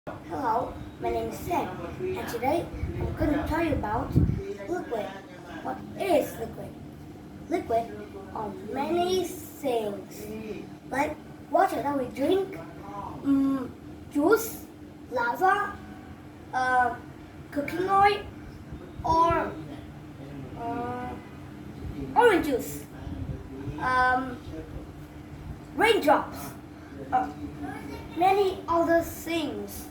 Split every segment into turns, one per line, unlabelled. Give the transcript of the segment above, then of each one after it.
Hello, my name is Sam, and today I'm going to tell you about liquid. What is liquid? Liquid are many things, like water that we drink, juice, lava, cooking oil, or orange juice, raindrops, many other things.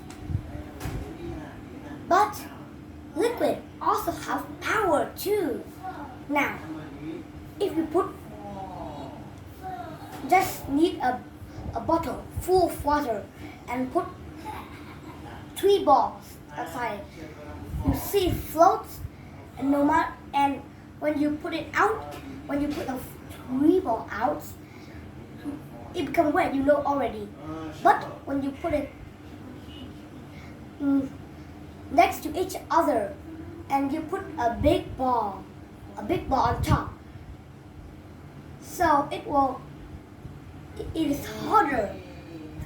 But liquid also have power too. Now, if you just need a bottle full of water and put 3 balls outside, you see it floats, and and when you put the 3 ball out, it becomes wet, you know already. But when you put it next to each other and you put a big ball on top, so it is harder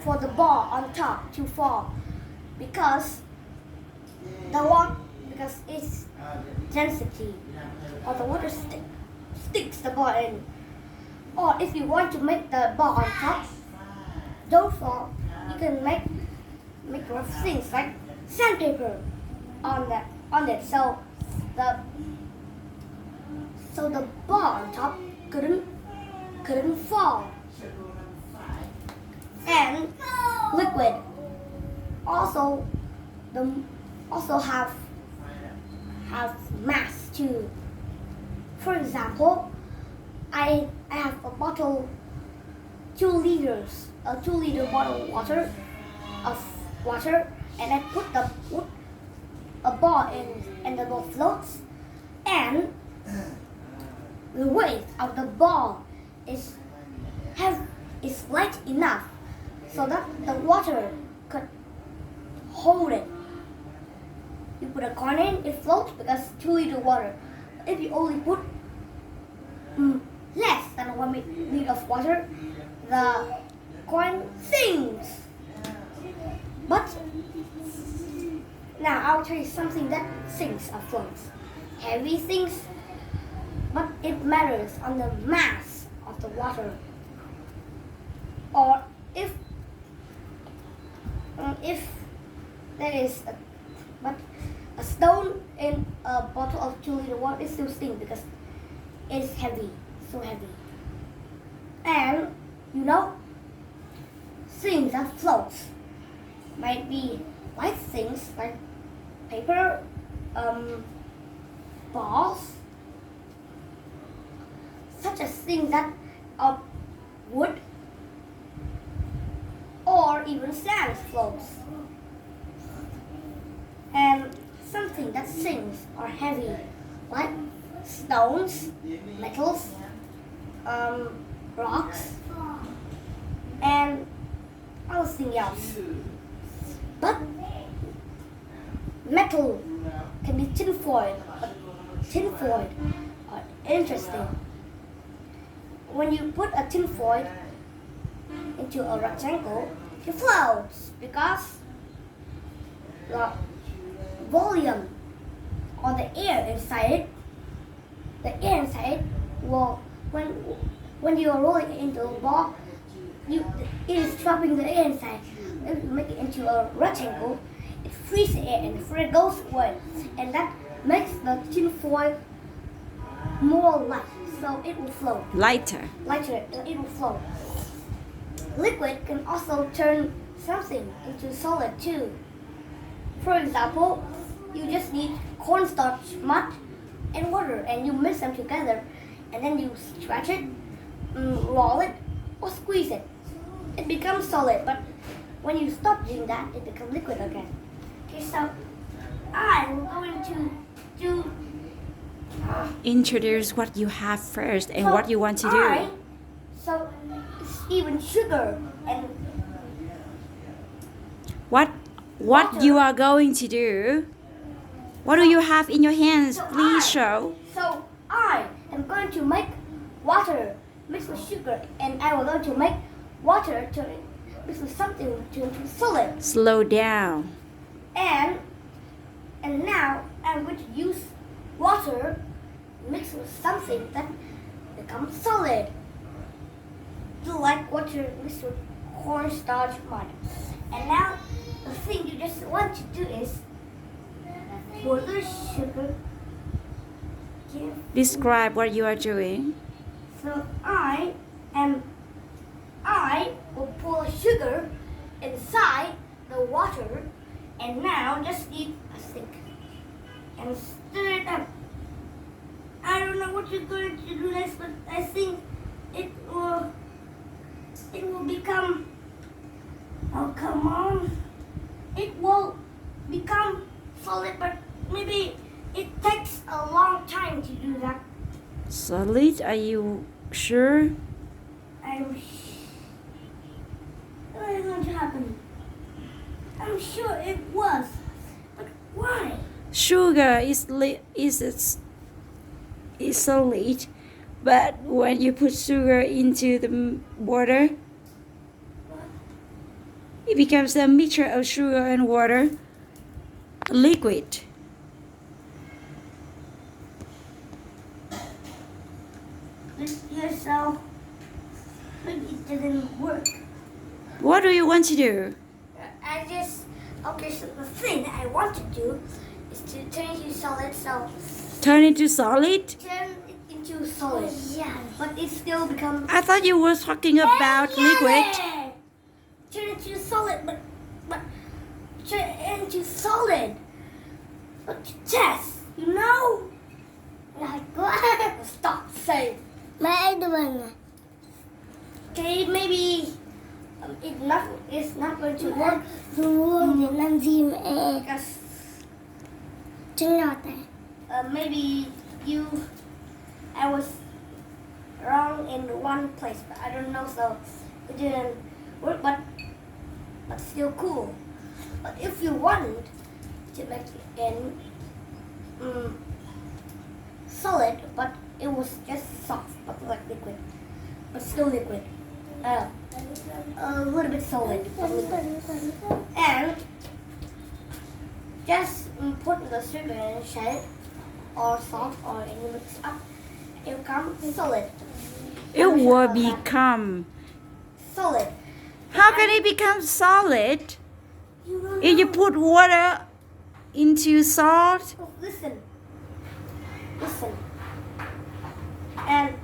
for the ball on top to fall because its density, or the water sticks the ball in. Or if you want to make the ball on top don't fall, you can make rough things like sandpaper on it, so the ball on top couldn't fall. And liquid also have mass too. For example, I have a bottle, 2 liters, a 2-liter bottle of water, and I put a ball in, and the ball floats, and the weight of the ball is light enough so that the water could hold it. You put a coin in, it floats because 2-liter water. If you only put less than 1 liter of water, the coin sinks. But now I'll tell you something that sinks or floats. Heavy things, but it matters on the mass of the water. Or if there is a stone in a bottle of 2-liter water, it still stinks because it's heavy, so heavy. And things that floats might be light things like paper, balls, such as things that are wood, or even sand floats. And something that sinks are heavy, like stones, metals, rocks, and anything else. But metal can be tinfoil, but tinfoil are interesting. When you put a tinfoil into a rectangle, it floats because the volume on the air inside will, when you are rolling it into a ball, it is trapping the air inside. If you make it into a rectangle, it freezes the air and it goes away, and that makes the tinfoil more light, so it will float.
Lighter.
It will float. Liquid can also turn something into solid too. For example, you just need cornstarch, mud, and water, and you mix them together, and then you stretch it, roll it, or squeeze it. It becomes solid, but when you stop doing that, it becomes liquid again. Okay, so I'm going to
Introduce what you have first and what you want to do.
So it's even sugar and
What
water.
you are going to do? What do you have in your hands? Please show.
So I am going to make water mixed with sugar, and I will going to make water mixed with something to turn to solid.
Slow down.
And now I'm going to use water mixed with something that becomes solid. Like water mixed with cornstarch mud. And now the thing you just want to do is pour the sugar.
Describe what you are doing.
So I will pour sugar inside the water, and now just need a stick and stir it up. I don't know what you're going to do next, but I think it will become. Oh, come on! It will become solid, but maybe it takes a long time to do that.
Solid? Are you sure?
What is going to happen? I'm sure it was, but why?
Sugar is solid, but when you put sugar into the water, it becomes a mixture of sugar and water, liquid.
Yes, so maybe it didn't work.
What do you want to do?
Okay, so the thing that I want to do is to turn it into solid, so
Turn into solid?
turn it into solid. Yeah. But it still becomes
I thought you were talking about liquid.
Turn it into solid, but turn it into solid. But to test, you know? Like what? Stop saying. Okay, maybe it's not going to work because maybe I was wrong in one place, but I don't know, so it didn't work, but still cool. But if you want to make it solid, but it was just soft, but like liquid, but still liquid. A little bit solid, but liquid. And just put the sugar and shake or salt or any mix up. It will become solid.
It will become.
Solid.
How can it become solid?
You don't
If you
know.
put water into salt?
Oh, listen. And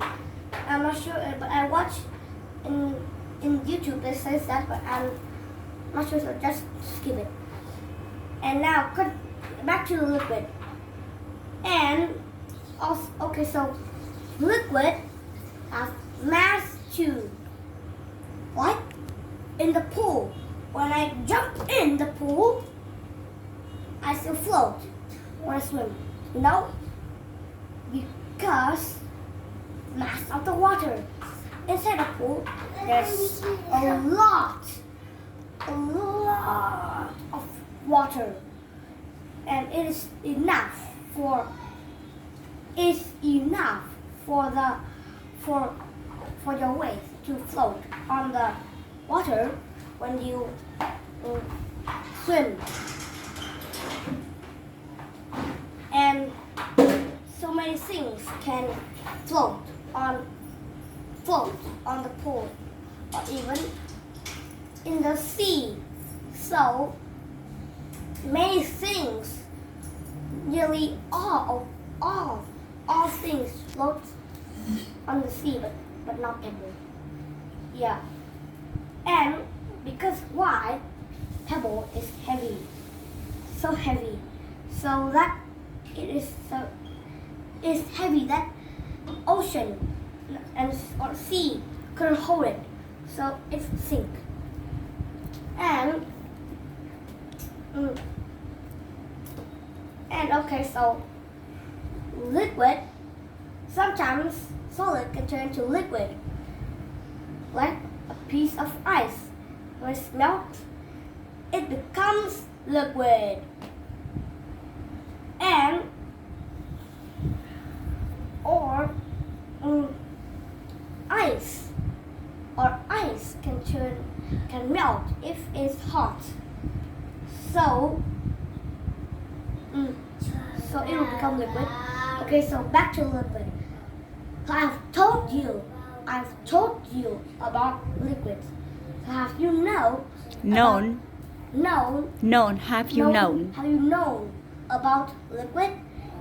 I'm not sure, but I watched in YouTube it says that, but I'm not sure, so just skip it. And now cut back to the liquid. And also, okay, so liquid has mass too. Like in the pool. When I jump in the pool, I still float when I swim. You know? Because mass of the water. Inside the pool, there's a lot of water. And it is enough for your weight to float on the water when you swim. And so many things can float on the pool or even in the sea. So many things, nearly all things float on the sea, but not pebble. Yeah. And because why? Pebble is heavy. So heavy. So that it's heavy that ocean or sea couldn't hold it. So it sink. And okay, so liquid, sometimes solid can turn into liquid, like a piece of ice. When it melts, it becomes liquid. And ice can melt So, so it will become liquid. Okay, so back to liquid. So I've told you about liquids. So have you
Known.
known
Have you known?
have you known about liquid?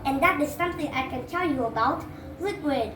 And that is something I can tell you about liquid.